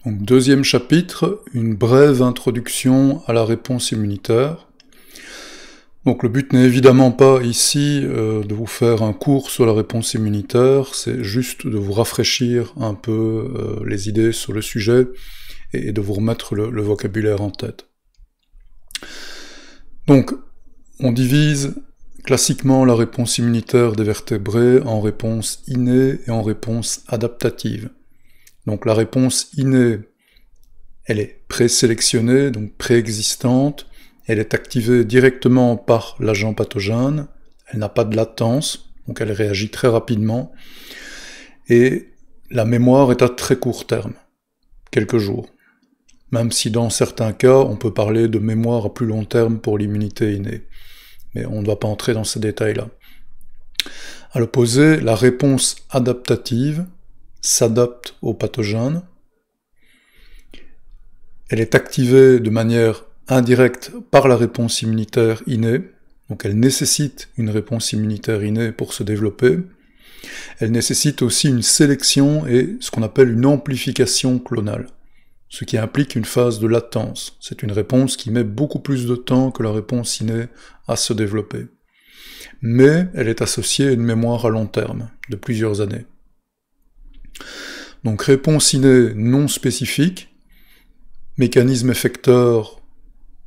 Donc, deuxième chapitre, une brève introduction à la réponse immunitaire. Donc le but n'est évidemment pas ici de vous faire un cours sur la réponse immunitaire, c'est juste de vous rafraîchir un peu les idées sur le sujet et de vous remettre le vocabulaire en tête. Donc, on divise classiquement la réponse immunitaire des vertébrés en réponse innée et en réponse adaptative. Donc la réponse innée, elle est présélectionnée, donc préexistante, elle est activée directement par l'agent pathogène, elle n'a pas de latence, donc elle réagit très rapidement, et la mémoire est à très court terme, quelques jours. Même si dans certains cas, on peut parler de mémoire à plus long terme pour l'immunité innée. Mais on ne va pas entrer dans ces détails-là. À l'opposé, la réponse adaptative s'adapte au pathogène. Elle est activée de manière indirecte par la réponse immunitaire innée, donc elle nécessite une réponse immunitaire innée pour se développer. Elle nécessite aussi une sélection et ce qu'on appelle une amplification clonale, ce qui implique une phase de latence. C'est une réponse qui met beaucoup plus de temps que la réponse innée à se développer. Mais elle est associée à une mémoire à long terme, de plusieurs années. Donc réponse innée non spécifique, mécanisme effecteur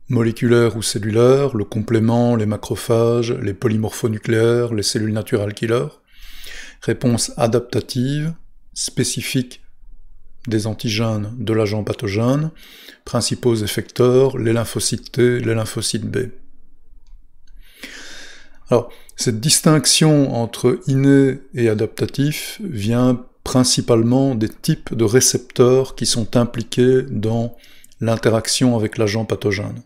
moléculaire ou cellulaire, le complément, les macrophages, les polymorphonucléaires, les cellules naturales killer. Réponse adaptative, spécifique des antigènes de l'agent pathogène, principaux effecteurs, les lymphocytes T, les lymphocytes B. Alors, cette distinction entre inné et adaptatif vient principalement des types de récepteurs qui sont impliqués dans l'interaction avec l'agent pathogène.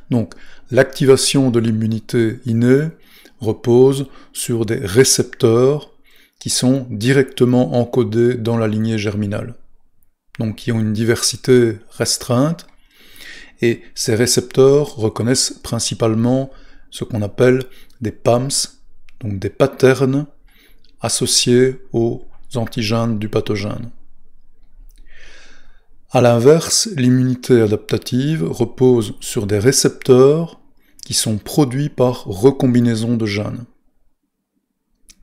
Donc, l'activation de l'immunité innée repose sur des récepteurs qui sont directement encodés dans la lignée germinale, donc qui ont une diversité restreinte, et ces récepteurs reconnaissent principalement ce qu'on appelle des PAMs, donc des patterns associés aux antigènes du pathogène. A l'inverse, l'immunité adaptative repose sur des récepteurs qui sont produits par recombinaison de gènes.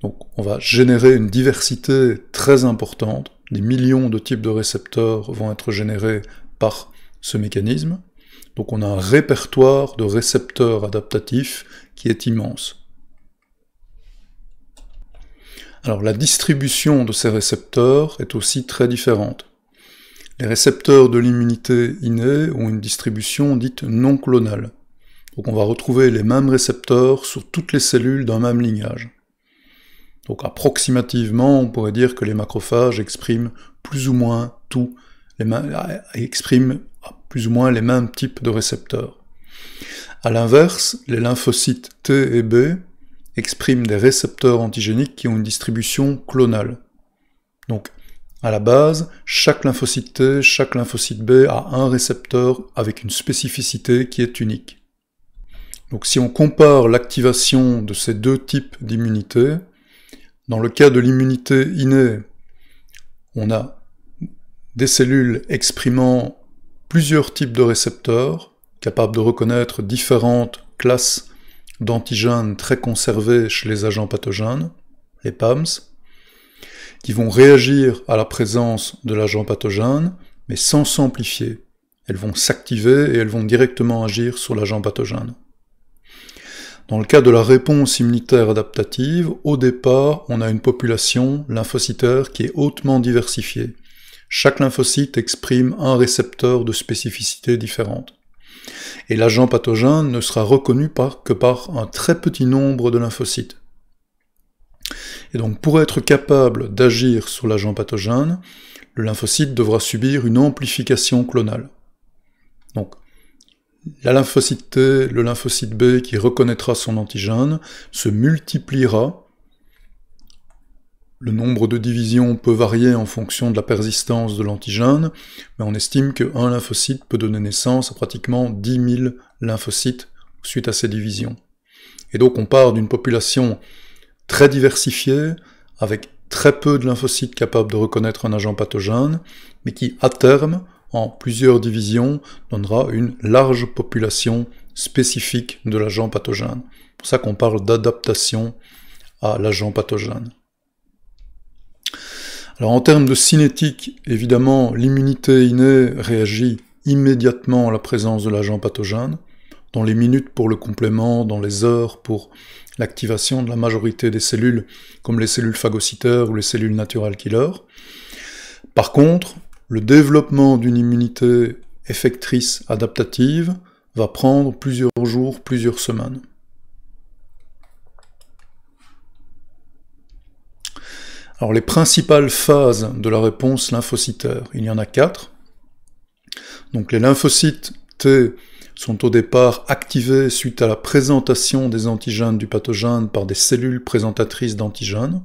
Donc on va générer une diversité très importante, des millions de types de récepteurs vont être générés par ce mécanisme, donc on a un répertoire de récepteurs adaptatifs qui est immense. Alors la distribution de ces récepteurs est aussi très différente. Les récepteurs de l'immunité innée ont une distribution dite non clonale, donc on va retrouver les mêmes récepteurs sur toutes les cellules d'un même lignage. Donc approximativement, on pourrait dire que les macrophages expriment plus ou moins expriment plus ou moins les mêmes types de récepteurs. A l'inverse, les lymphocytes T et B expriment des récepteurs antigéniques qui ont une distribution clonale. Donc, à la base, chaque lymphocyte T, chaque lymphocyte B a un récepteur avec une spécificité qui est unique. Donc si on compare l'activation de ces deux types d'immunité, dans le cas de l'immunité innée, on a des cellules exprimant plusieurs types de récepteurs, capables de reconnaître différentes classes d'antigènes très conservés chez les agents pathogènes, les PAMs, qui vont réagir à la présence de l'agent pathogène, mais sans s'amplifier. Elles vont s'activer et elles vont directement agir sur l'agent pathogène. Dans le cas de la réponse immunitaire adaptative, au départ, on a une population lymphocytaire qui est hautement diversifiée. Chaque lymphocyte exprime un récepteur de spécificité différente. Et l'agent pathogène ne sera reconnu que par un très petit nombre de lymphocytes. Et donc, pour être capable d'agir sur l'agent pathogène, le lymphocyte devra subir une amplification clonale. Donc, la lymphocyte T, le lymphocyte B qui reconnaîtra son antigène, se multipliera. Le nombre de divisions peut varier en fonction de la persistance de l'antigène, mais on estime qu'un lymphocyte peut donner naissance à pratiquement 10 000 lymphocytes suite à ces divisions. Et donc on part d'une population très diversifiée, avec très peu de lymphocytes capables de reconnaître un agent pathogène, mais qui, à terme, en plusieurs divisions, donnera une large population spécifique de l'agent pathogène. C'est pour ça qu'on parle d'adaptation à l'agent pathogène. Alors en termes de cinétique, évidemment, l'immunité innée réagit immédiatement à la présence de l'agent pathogène, dans les minutes pour le complément, dans les heures pour l'activation de la majorité des cellules, comme les cellules phagocytaires ou les cellules natural killer. Par contre, le développement d'une immunité effectrice adaptative va prendre plusieurs jours, plusieurs semaines. Alors les principales phases de la réponse lymphocytaire, il y en a 4. Donc les lymphocytes T sont au départ activés suite à la présentation des antigènes du pathogène par des cellules présentatrices d'antigènes,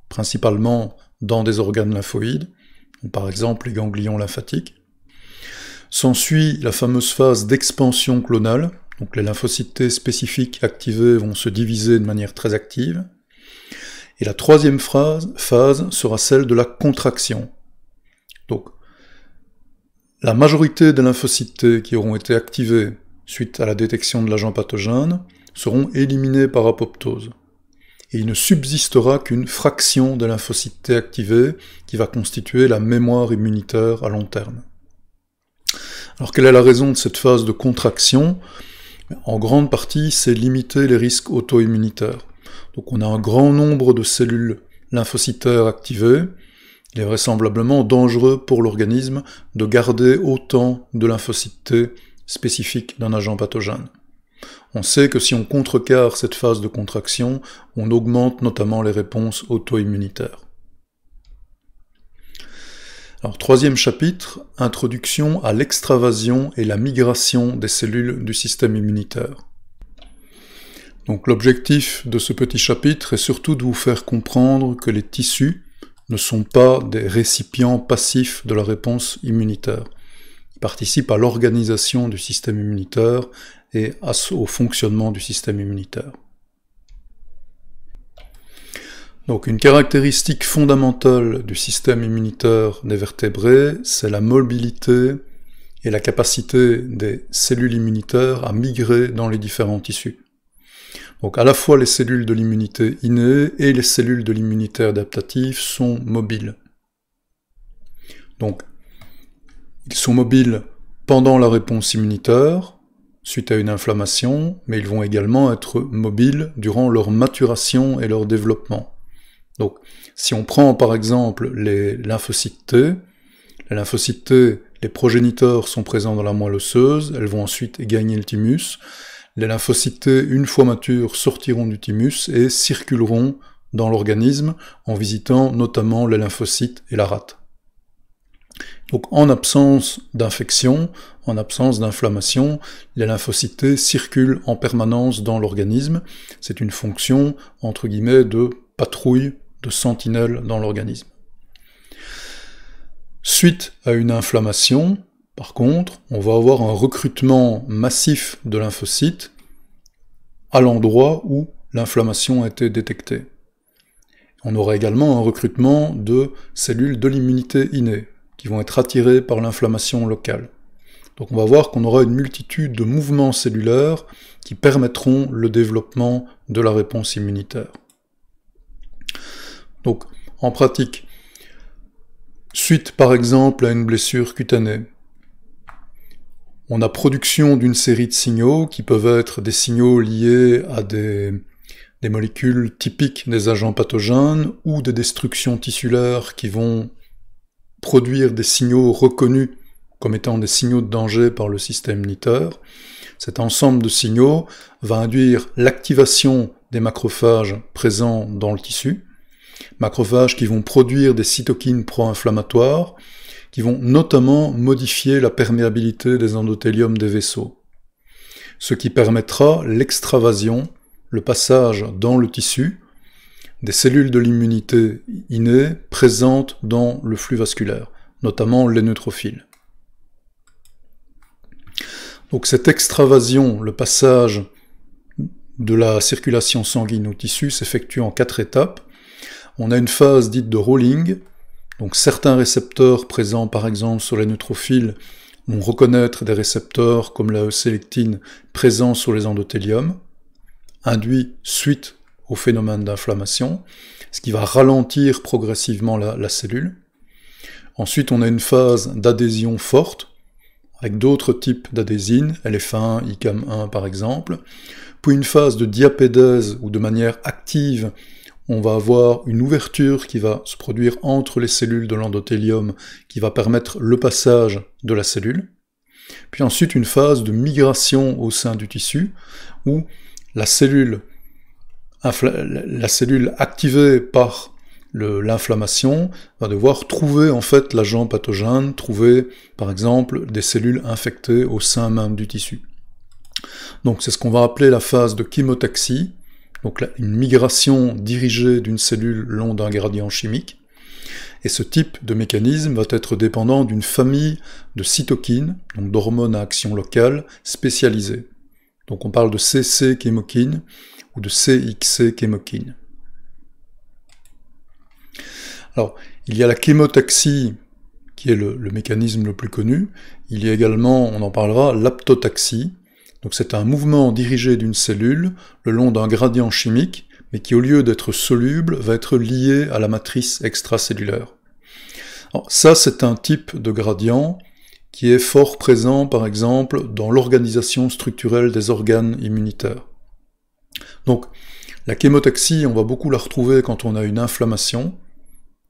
principalement dans des organes lymphoïdes, par exemple les ganglions lymphatiques. S'ensuit la fameuse phase d'expansion clonale, donc les lymphocytes T spécifiques activés vont se diviser de manière très active. Et la troisième phase sera celle de la contraction. Donc, la majorité des lymphocytes T qui auront été activés suite à la détection de l'agent pathogène seront éliminés par apoptose. Et il ne subsistera qu'une fraction des lymphocytes T activés qui va constituer la mémoire immunitaire à long terme. Alors quelle est la raison de cette phase de contraction? En grande partie, c'est limiter les risques auto-immunitaires. Donc on a un grand nombre de cellules lymphocytaires activées. Il est vraisemblablement dangereux pour l'organisme de garder autant de lymphocytes T spécifiques d'un agent pathogène. On sait que si on contrecarre cette phase de contraction, on augmente notamment les réponses auto-immunitaires. Alors, troisième chapitre, introduction à l'extravasion et la migration des cellules du système immunitaire. Donc l'objectif de ce petit chapitre est surtout de vous faire comprendre que les tissus ne sont pas des récipients passifs de la réponse immunitaire. Ils participent à l'organisation du système immunitaire et au fonctionnement du système immunitaire. Donc une caractéristique fondamentale du système immunitaire des vertébrés, c'est la mobilité et la capacité des cellules immunitaires à migrer dans les différents tissus. Donc à la fois les cellules de l'immunité innée et les cellules de l'immunité adaptative sont mobiles. Donc ils sont mobiles pendant la réponse immunitaire, suite à une inflammation, mais ils vont également être mobiles durant leur maturation et leur développement. Donc si on prend par exemple les lymphocytes T, les progéniteurs sont présents dans la moelle osseuse, elles vont ensuite gagner le thymus. Les lymphocytes T, une fois matures, sortiront du thymus et circuleront dans l'organisme en visitant notamment les lymphocytes et la rate. Donc en absence d'infection, en absence d'inflammation, les lymphocytes T circulent en permanence dans l'organisme. C'est une fonction, entre guillemets, de patrouille, de sentinelle dans l'organisme. Suite à une inflammation, par contre, on va avoir un recrutement massif de lymphocytes à l'endroit où l'inflammation a été détectée. On aura également un recrutement de cellules de l'immunité innée, qui vont être attirées par l'inflammation locale. Donc on va voir qu'on aura une multitude de mouvements cellulaires qui permettront le développement de la réponse immunitaire. Donc, en pratique, suite par exemple à une blessure cutanée, on a production d'une série de signaux qui peuvent être des signaux liés à des molécules typiques des agents pathogènes ou des destructions tissulaires qui vont produire des signaux reconnus comme étant des signaux de danger par le système immunitaire. Cet ensemble de signaux va induire l'activation des macrophages présents dans le tissu, macrophages qui vont produire des cytokines pro-inflammatoires, qui vont notamment modifier la perméabilité des endothéliums des vaisseaux, ce qui permettra l'extravasion, le passage dans le tissu, des cellules de l'immunité innée présentes dans le flux vasculaire, notamment les neutrophiles. Donc cette extravasion, le passage de la circulation sanguine au tissu s'effectue en 4 étapes. on a une phase dite de rolling. Donc certains récepteurs présents par exemple sur les neutrophiles vont reconnaître des récepteurs comme la E-sélectine présents sur les endothéliums, induits suite au phénomène d'inflammation, ce qui va ralentir progressivement la cellule. Ensuite, on a une phase d'adhésion forte, avec d'autres types d'adhésines, LF1, ICAM1 par exemple, puis une phase de diapédèse où de manière active, on va avoir une ouverture qui va se produire entre les cellules de l'endothélium qui va permettre le passage de la cellule. Puis ensuite une phase de migration au sein du tissu où la cellule activée par l'inflammation va devoir trouver en fait l'agent pathogène, trouver par exemple des cellules infectées au sein même du tissu. Donc c'est ce qu'on va appeler la phase de chémotaxie, donc une migration dirigée d'une cellule le long d'un gradient chimique. Et ce type de mécanisme va être dépendant d'une famille de cytokines, donc d'hormones à action locale spécialisées. Donc on parle de CC-chémokine ou de CXC-chémokine. Alors, il y a la chémotaxie, qui est le mécanisme le plus connu. Il y a également, on en parlera, l'aptotaxie. Donc c'est un mouvement dirigé d'une cellule le long d'un gradient chimique, mais qui au lieu d'être soluble, va être lié à la matrice extracellulaire. Alors, ça, c'est un type de gradient qui est fort présent, par exemple, dans l'organisation structurelle des organes immunitaires. Donc, la chémotaxie, on va beaucoup la retrouver quand on a une inflammation.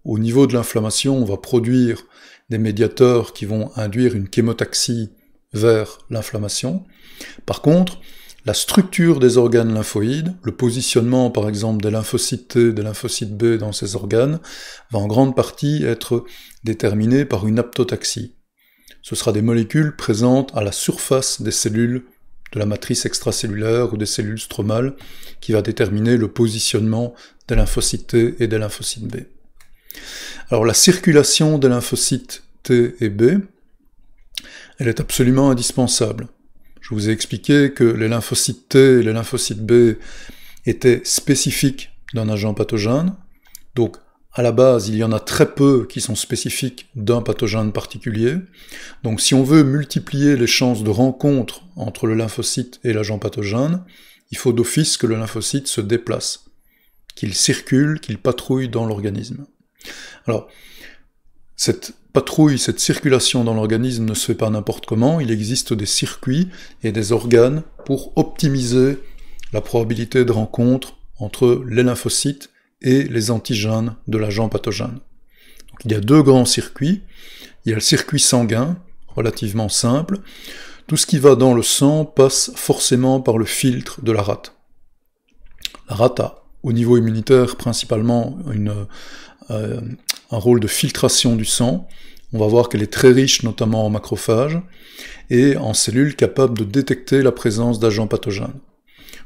Au niveau de l'inflammation, on va produire des médiateurs qui vont induire une chémotaxie vers l'inflammation. Par contre, la structure des organes lymphoïdes, le positionnement par exemple des lymphocytes T, des lymphocytes B dans ces organes, va en grande partie être déterminé par une aptotaxie. Ce sera des molécules présentes à la surface des cellules de la matrice extracellulaire ou des cellules stromales qui va déterminer le positionnement des lymphocytes T et des lymphocytes B. Alors la circulation des lymphocytes T et B, elle est absolument indispensable. Je vous ai expliqué que les lymphocytes T et les lymphocytes B étaient spécifiques d'un agent pathogène, donc à la base il y en a très peu qui sont spécifiques d'un pathogène particulier, donc si on veut multiplier les chances de rencontre entre le lymphocyte et l'agent pathogène, il faut d'office que le lymphocyte se déplace, qu'il circule, qu'il patrouille dans l'organisme. Alors, cette patrouille, cette circulation dans l'organisme ne se fait pas n'importe comment, il existe des circuits et des organes pour optimiser la probabilité de rencontre entre les lymphocytes et les antigènes de l'agent pathogène. Donc, il y a deux grands circuits. Il y a le circuit sanguin, relativement simple. Tout ce qui va dans le sang passe forcément par le filtre de la rate. La rate a, au niveau immunitaire, principalement un rôle de filtration du sang. On va voir qu'elle est très riche, notamment en macrophages, et en cellules capables de détecter la présence d'agents pathogènes.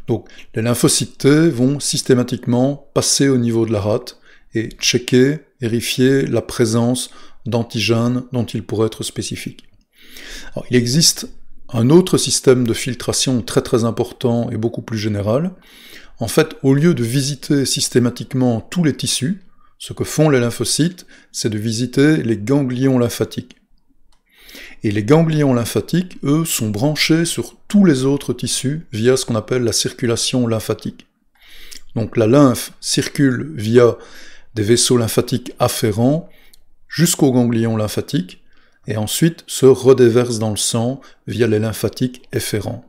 Donc, les lymphocytes T vont systématiquement passer au niveau de la rate et checker, vérifier la présence d'antigènes dont ils pourraient être spécifiques. Alors, il existe un autre système de filtration très très important et beaucoup plus général. En fait, au lieu de visiter systématiquement tous les tissus, ce que font les lymphocytes, c'est de visiter les ganglions lymphatiques. Et les ganglions lymphatiques, eux, sont branchés sur tous les autres tissus via ce qu'on appelle la circulation lymphatique. Donc la lymphe circule via des vaisseaux lymphatiques afférents jusqu'aux ganglions lymphatiques, et ensuite se redéverse dans le sang via les lymphatiques efférents.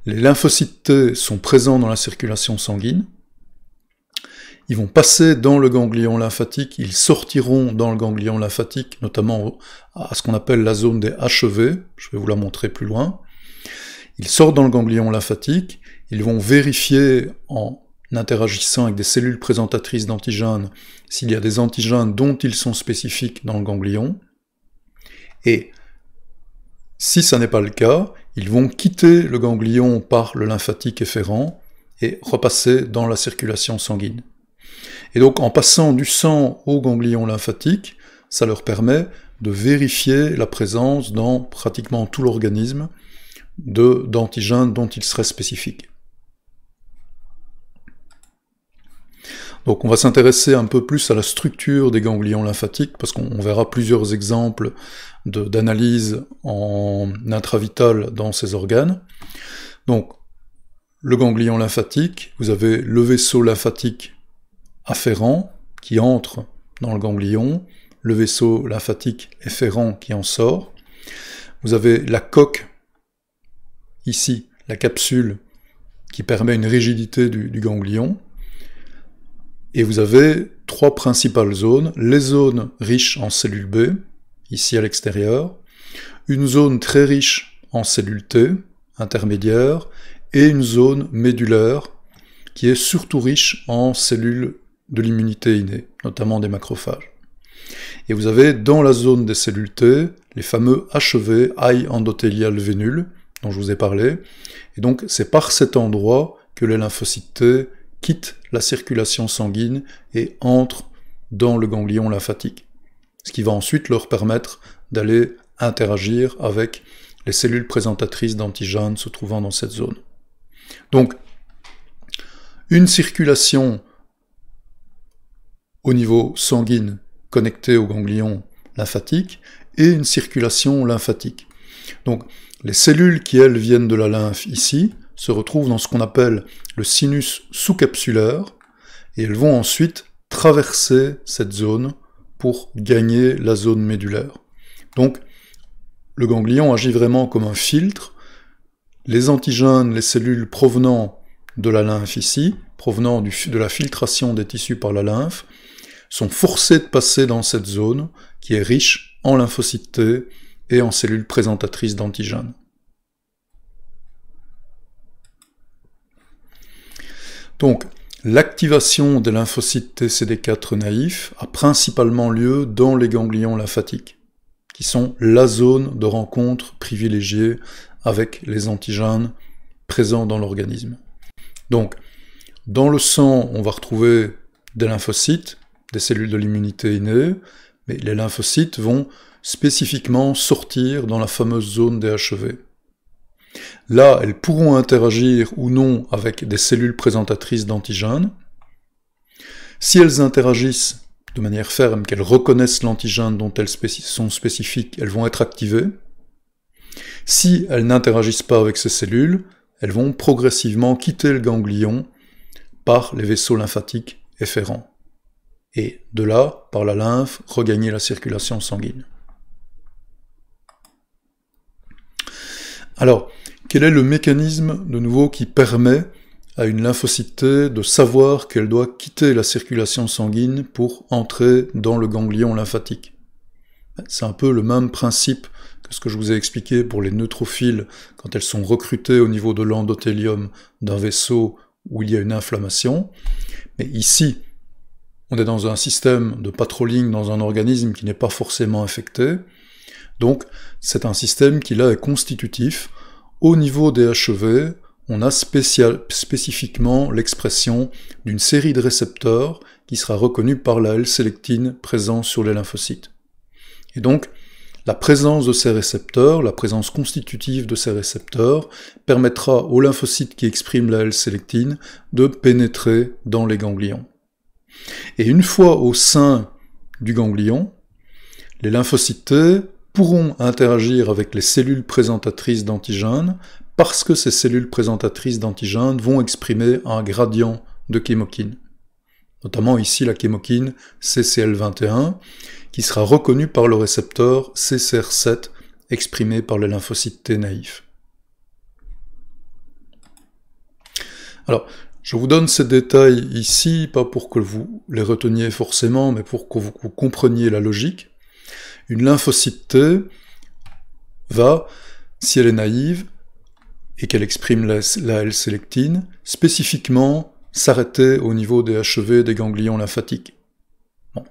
Les lymphocytes T sont présents dans la circulation sanguine. Ils vont passer dans le ganglion lymphatique, ils sortiront dans le ganglion lymphatique, notamment à ce qu'on appelle la zone des HEV, je vais vous la montrer plus loin. Ils sortent dans le ganglion lymphatique, ils vont vérifier en interagissant avec des cellules présentatrices d'antigènes s'il y a des antigènes dont ils sont spécifiques dans le ganglion. Et si ça n'est pas le cas, ils vont quitter le ganglion par le lymphatique efférent et repasser dans la circulation sanguine. Et donc en passant du sang au ganglion lymphatique, ça leur permet de vérifier la présence dans pratiquement tout l'organisme d'antigènes dont ils seraient spécifiques. Donc on va s'intéresser un peu plus à la structure des ganglions lymphatiques, parce qu'on verra plusieurs exemples d'analyse en intravital dans ces organes. Donc, le ganglion lymphatique, vous avez le vaisseau lymphatique afférent qui entre dans le ganglion, le vaisseau lymphatique efférent qui en sort. Vous avez la coque, ici, la capsule, qui permet une rigidité du ganglion. Et vous avez trois principales zones, les zones riches en cellules B, ici à l'extérieur, une zone très riche en cellules T, intermédiaire, et une zone médulaire, qui est surtout riche en cellules de l'immunité innée, notamment des macrophages. Et vous avez dans la zone des cellules T, les fameux HEV, High Endothelial Vénules, dont je vous ai parlé, et donc c'est par cet endroit que les lymphocytes T quittent la circulation sanguine et entrent dans le ganglion lymphatique, ce qui va ensuite leur permettre d'aller interagir avec les cellules présentatrices d'antigènes se trouvant dans cette zone. Donc, une circulation au niveau sanguin connectée au ganglion lymphatique et une circulation lymphatique. Donc, les cellules qui, elles, viennent de la lymphe ici, se retrouvent dans ce qu'on appelle le sinus sous-capsulaire, et elles vont ensuite traverser cette zone pour gagner la zone médulaire. Donc, le ganglion agit vraiment comme un filtre. Les antigènes, les cellules provenant de la lymphe ici, provenant de la filtration des tissus par la lymphe, sont forcés de passer dans cette zone qui est riche en lymphocytes T et en cellules présentatrices d'antigènes. Donc, l'activation des lymphocytes T CD4 naïfs a principalement lieu dans les ganglions lymphatiques, qui sont la zone de rencontre privilégiée avec les antigènes présents dans l'organisme. Donc, dans le sang, on va retrouver des lymphocytes, des cellules de l'immunité innée, mais les lymphocytes vont spécifiquement sortir dans la fameuse zone des HEV. Là, elles pourront interagir ou non avec des cellules présentatrices d'antigènes. Si elles interagissent de manière ferme, qu'elles reconnaissent l'antigène dont elles sont spécifiques, elles vont être activées. Si elles n'interagissent pas avec ces cellules, elles vont progressivement quitter le ganglion par les vaisseaux lymphatiques efférents. Et de là, par la lymphe, regagner la circulation sanguine. Alors, quel est le mécanisme, de nouveau, qui permet à une lymphocyte T de savoir qu'elle doit quitter la circulation sanguine pour entrer dans le ganglion lymphatique? C'est un peu le même principe que ce que je vous ai expliqué pour les neutrophiles quand elles sont recrutées au niveau de l'endothélium d'un vaisseau où il y a une inflammation. Mais ici, on est dans un système de patrolling dans un organisme qui n'est pas forcément infecté. Donc, c'est un système qui là est constitutif. Au niveau des HEV, on a spécifiquement l'expression d'une série de récepteurs qui sera reconnue par la L-sélectine présente sur les lymphocytes. Et donc, la présence de ces récepteurs, la présence constitutive de ces récepteurs, permettra aux lymphocytes qui expriment la L-sélectine de pénétrer dans les ganglions. Et une fois au sein du ganglion, les lymphocytes T pourront interagir avec les cellules présentatrices d'antigènes parce que ces cellules présentatrices d'antigènes vont exprimer un gradient de chémokine. Notamment ici la chémokine CCL21, qui sera reconnue par le récepteur CCR7 exprimé par les lymphocytes T naïfs. Alors, je vous donne ces détails ici, pas pour que vous les reteniez forcément, mais pour que vous compreniez la logique. Une lymphocyte T va, si elle est naïve, et qu'elle exprime la L-sélectine, spécifiquement s'arrêter au niveau des HEV des ganglions lymphatiques. Bon.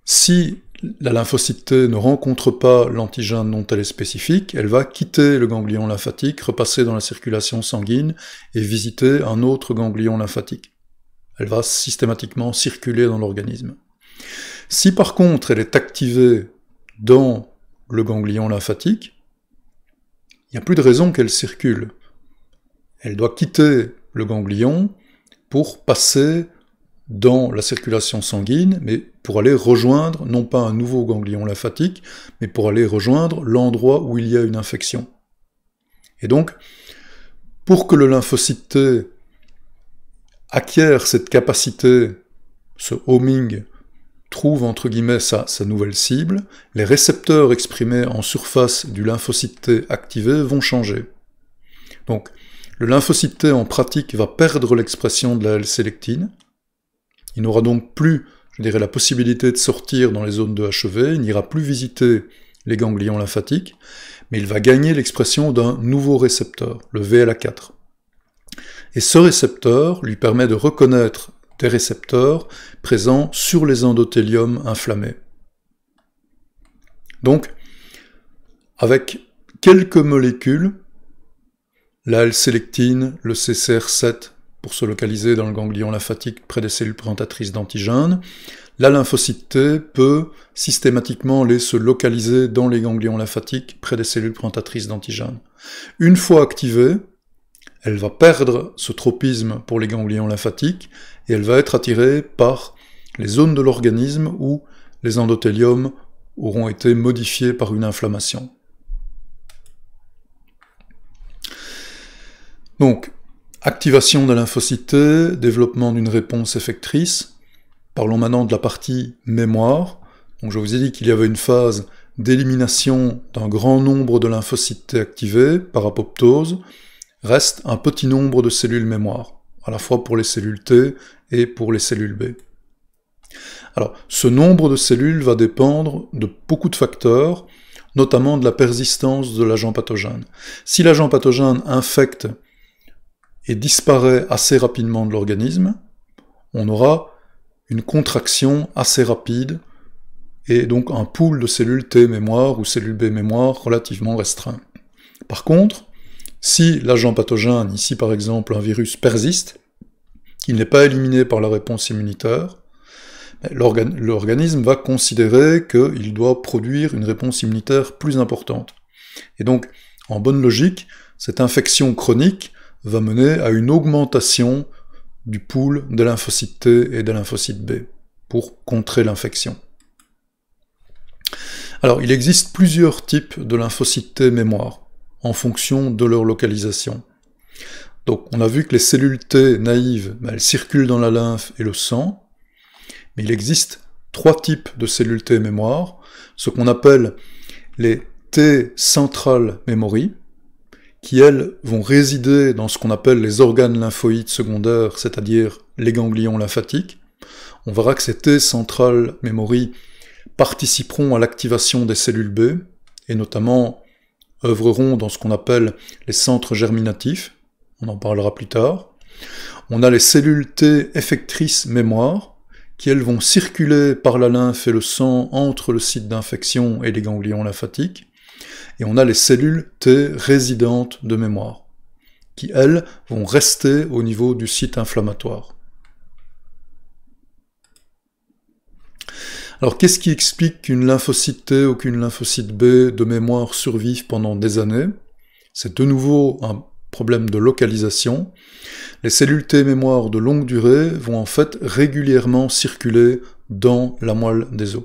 Si la lymphocyte T ne rencontre pas l'antigène dont elle est spécifique, elle va quitter le ganglion lymphatique, repasser dans la circulation sanguine et visiter un autre ganglion lymphatique. Elle va systématiquement circuler dans l'organisme. Si par contre elle est activée dans le ganglion lymphatique, il n'y a plus de raison qu'elle circule. Elle doit quitter le ganglion pour passer dans la circulation sanguine, mais pour aller rejoindre, non pas un nouveau ganglion lymphatique, mais pour aller rejoindre l'endroit où il y a une infection. Et donc, pour que le lymphocyte T acquiert cette capacité, ce homing, trouve entre guillemets sa nouvelle cible, les récepteurs exprimés en surface du lymphocyte T activé vont changer. Donc, le lymphocyte T en pratique va perdre l'expression de la L-sélectine. Il n'aura donc plus, je dirais, la possibilité de sortir dans les zones de HEV, il n'ira plus visiter les ganglions lymphatiques, mais il va gagner l'expression d'un nouveau récepteur, le VLA4. Et ce récepteur lui permet de reconnaître des récepteurs présents sur les endothéliums inflammés. Donc, avec quelques molécules, la L-sélectine, le CCR7, pour se localiser dans le ganglion lymphatique près des cellules présentatrices d'antigènes, la lymphocyte T peut systématiquement aller se localiser dans les ganglions lymphatiques près des cellules présentatrices d'antigènes. Une fois activée, elle va perdre ce tropisme pour les ganglions lymphatiques et elle va être attirée par les zones de l'organisme où les endothéliums auront été modifiés par une inflammation. Donc, activation de la lymphocyte T, développement d'une réponse effectrice. Parlons maintenant de la partie mémoire. Donc, je vous ai dit qu'il y avait une phase d'élimination d'un grand nombre de lymphocytes T activés par apoptose. Reste un petit nombre de cellules mémoire, à la fois pour les cellules T et pour les cellules B. Alors, ce nombre de cellules va dépendre de beaucoup de facteurs, notamment de la persistance de l'agent pathogène. Si l'agent pathogène infecte et disparaît assez rapidement de l'organisme, on aura une contraction assez rapide et donc un pool de cellules T mémoire ou cellules B mémoire relativement restreint. Par contre, si l'agent pathogène, ici par exemple un virus, persiste, qu'il n'est pas éliminé par la réponse immunitaire, l'organisme va considérer qu'il doit produire une réponse immunitaire plus importante. Et donc, en bonne logique, cette infection chronique va mener à une augmentation du pool des lymphocytes T et des lymphocytes B pour contrer l'infection. Alors, il existe plusieurs types de lymphocytes T mémoire en fonction de leur localisation. Donc, on a vu que les cellules T naïves, elles circulent dans la lymphe et le sang, mais il existe trois types de cellules T mémoire, ce qu'on appelle les T central memory, qui, elles, vont résider dans ce qu'on appelle les organes lymphoïdes secondaires, c'est-à-dire les ganglions lymphatiques. On verra que ces T central memory participeront à l'activation des cellules B, et notamment œuvreront dans ce qu'on appelle les centres germinatifs, on en parlera plus tard. On a les cellules T effectrices mémoire, qui elles vont circuler par la lymphe et le sang entre le site d'infection et les ganglions lymphatiques. Et on a les cellules T résidentes de mémoire, qui, elles, vont rester au niveau du site inflammatoire. Alors, qu'est-ce qui explique qu'une lymphocyte T ou qu'une lymphocyte B de mémoire survivent pendant des années? C'est de nouveau un problème de localisation. Les cellules T mémoire de longue durée vont en fait régulièrement circuler dans la moelle des os.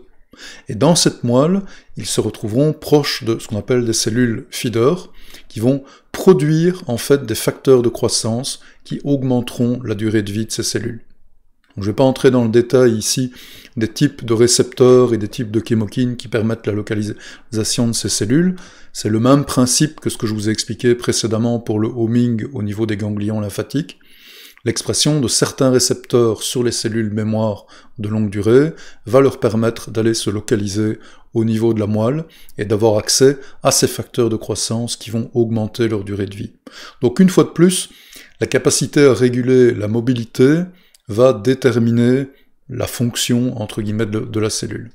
Et dans cette moelle, ils se retrouveront proches de ce qu'on appelle des cellules feeder, qui vont produire en fait des facteurs de croissance qui augmenteront la durée de vie de ces cellules. Donc, je ne vais pas entrer dans le détail ici des types de récepteurs et des types de chemokines qui permettent la localisation de ces cellules. C'est le même principe que ce que je vous ai expliqué précédemment pour le homing au niveau des ganglions lymphatiques. L'expression de certains récepteurs sur les cellules mémoire de longue durée va leur permettre d'aller se localiser au niveau de la moelle et d'avoir accès à ces facteurs de croissance qui vont augmenter leur durée de vie. Donc une fois de plus, la capacité à réguler la mobilité va déterminer la fonction, entre guillemets, de la cellule.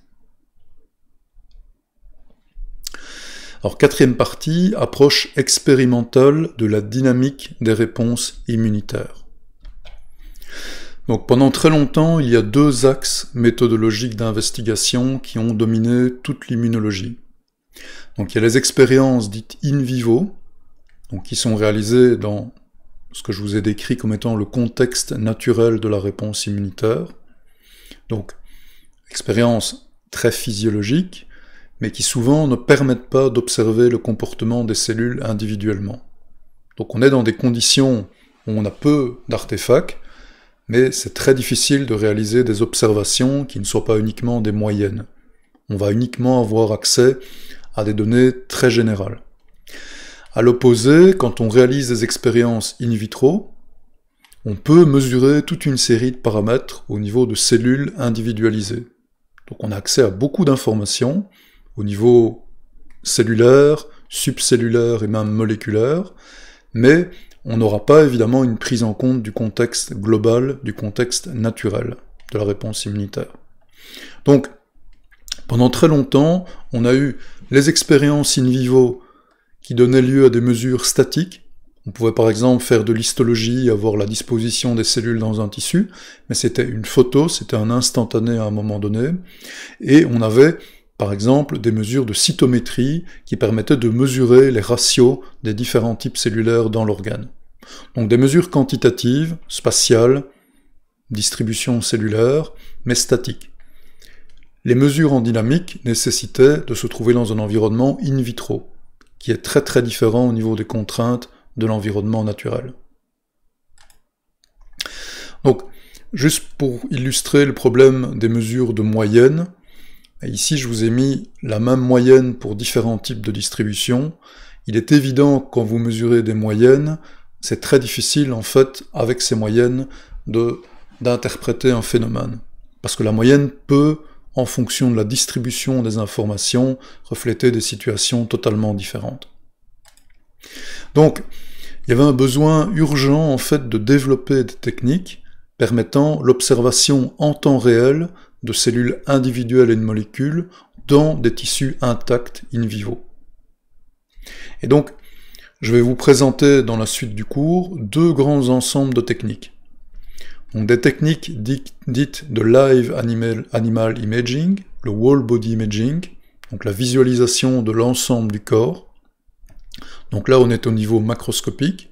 Alors, quatrième partie, approche expérimentale de la dynamique des réponses immunitaires. Donc, pendant très longtemps, il y a deux axes méthodologiques d'investigation qui ont dominé toute l'immunologie. Donc, il y a les expériences dites in vivo, donc qui sont réalisées dans ce que je vous ai décrit comme étant le contexte naturel de la réponse immunitaire. Donc, expérience très physiologique, mais qui souvent ne permettent pas d'observer le comportement des cellules individuellement. Donc on est dans des conditions où on a peu d'artefacts, mais c'est très difficile de réaliser des observations qui ne soient pas uniquement des moyennes. On va uniquement avoir accès à des données très générales. À l'opposé, quand on réalise des expériences in vitro, on peut mesurer toute une série de paramètres au niveau de cellules individualisées. Donc on a accès à beaucoup d'informations au niveau cellulaire, subcellulaire et même moléculaire, mais on n'aura pas évidemment une prise en compte du contexte global, du contexte naturel de la réponse immunitaire. Donc, pendant très longtemps, on a eu les expériences in vivo qui donnaient lieu à des mesures statiques. On pouvait par exemple faire de l'histologie, avoir la disposition des cellules dans un tissu, mais c'était une photo, c'était un instantané à un moment donné, et on avait par exemple des mesures de cytométrie qui permettaient de mesurer les ratios des différents types cellulaires dans l'organe. Donc des mesures quantitatives, spatiales, distribution cellulaire, mais statiques. Les mesures en dynamique nécessitaient de se trouver dans un environnement in vitro, qui est très très différent au niveau des contraintes de l'environnement naturel. Donc, juste pour illustrer le problème des mesures de moyenne, ici je vous ai mis la même moyenne pour différents types de distribution. Il est évident que quand vous mesurez des moyennes, c'est très difficile en fait, avec ces moyennes, d'interpréter un phénomène. Parce que la moyenne peut, en fonction de la distribution des informations, refléter des situations totalement différentes. Donc, il y avait un besoin urgent en fait de développer des techniques permettant l'observation en temps réel de cellules individuelles et de molécules dans des tissus intacts in vivo. Et donc, je vais vous présenter dans la suite du cours deux grands ensembles de techniques. Donc des techniques dites de live animal imaging, le whole body imaging, donc la visualisation de l'ensemble du corps. Donc là, on est au niveau macroscopique.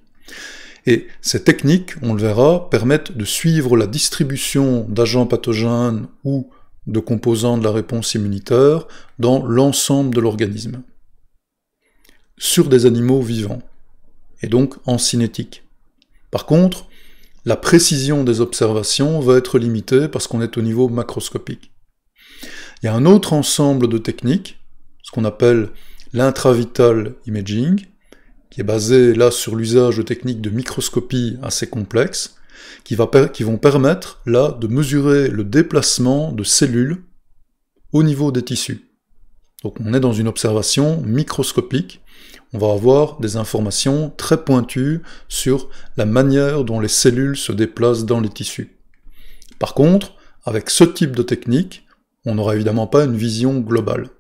Et ces techniques, on le verra, permettent de suivre la distribution d'agents pathogènes ou de composants de la réponse immunitaire dans l'ensemble de l'organisme, sur des animaux vivants, et donc en cinétique. Par contre, la précision des observations va être limitée parce qu'on est au niveau macroscopique. Il y a un autre ensemble de techniques, ce qu'on appelle l'intravital imaging, qui est basé là sur l'usage de techniques de microscopie assez complexes, qui vont permettre là de mesurer le déplacement de cellules au niveau des tissus. Donc on est dans une observation microscopique, on va avoir des informations très pointues sur la manière dont les cellules se déplacent dans les tissus. Par contre, avec ce type de technique, on n'aura évidemment pas une vision globale.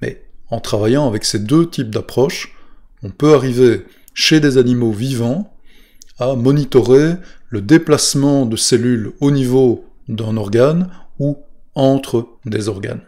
Mais en travaillant avec ces deux types d'approches, on peut arriver chez des animaux vivants à monitorer le déplacement de cellules au niveau d'un organe ou entre des organes.